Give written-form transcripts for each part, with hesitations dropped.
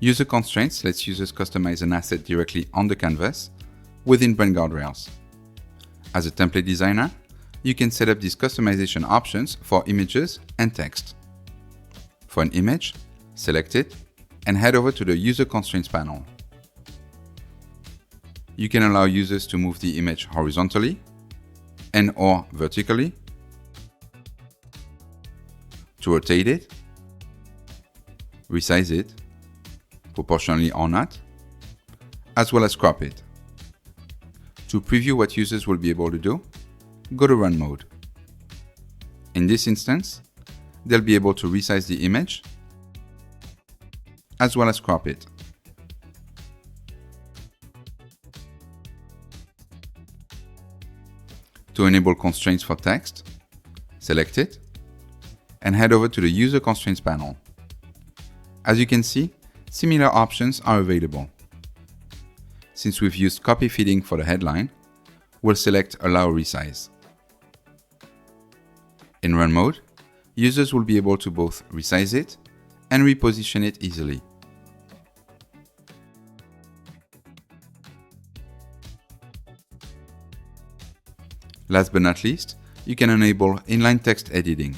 User constraints lets users customize an asset directly on the canvas within brand guardrails. As a template designer, you can set up these customization options for images and text. For an image, select it and head over to the User Constraints panel. You can allow users to move the image horizontally and/or vertically, to rotate it, resize it, proportionally or not, as well as crop it. To preview what users will be able to do, go to Run mode. In this instance, they'll be able to resize the image as well as crop it. To enable constraints for text, select it and head over to the User Constraints panel. As you can see, similar options are available. Since we've used copy fitting for the headline, we'll select Allow Resize. In Run mode, users will be able to both resize it and reposition it easily. Last but not least, you can enable inline text editing.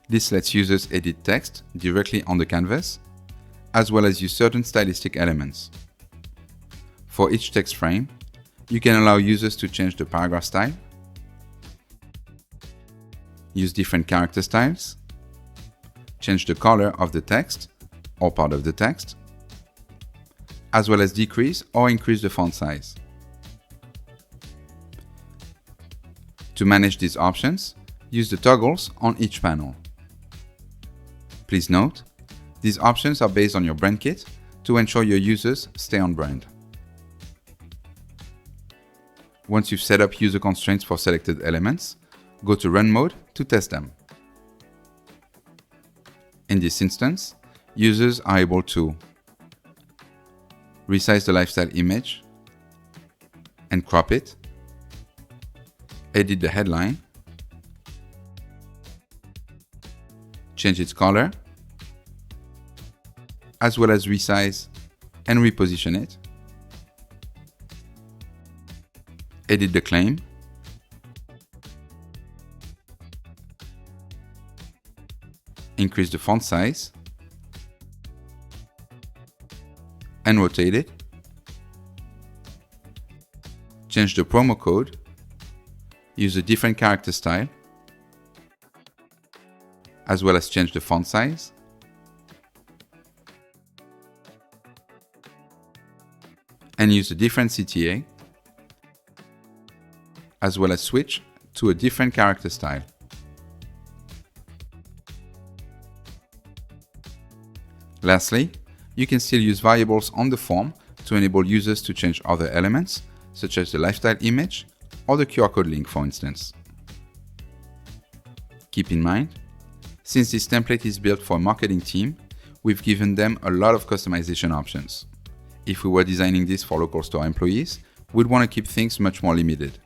This lets users edit text directly on the canvas, as well as use certain stylistic elements. For each text frame, you can allow users to change the paragraph style, use different character styles, change the color of the text or part of the text, as well as decrease or increase the font size. To manage these options, use the toggles on each panel. Please note, these options are based on your brand kit to ensure your users stay on brand. Once you've set up user constraints for selected elements, go to Run mode to test them. In this instance, users are able to resize the lifestyle image and crop it, edit the headline, change its color, as well as resize and reposition it, edit the claim, increase the font size, and rotate it, change the promo code, use a different character style, as well as change the font size, and use a different CTA, as well as switch to a different character style. Lastly, you can still use variables on the form to enable users to change other elements, such as the lifestyle image or the QR code link, for instance. Keep in mind, since this template is built for a marketing team, we've given them a lot of customization options. If we were designing this for local store employees, we'd want to keep things much more limited.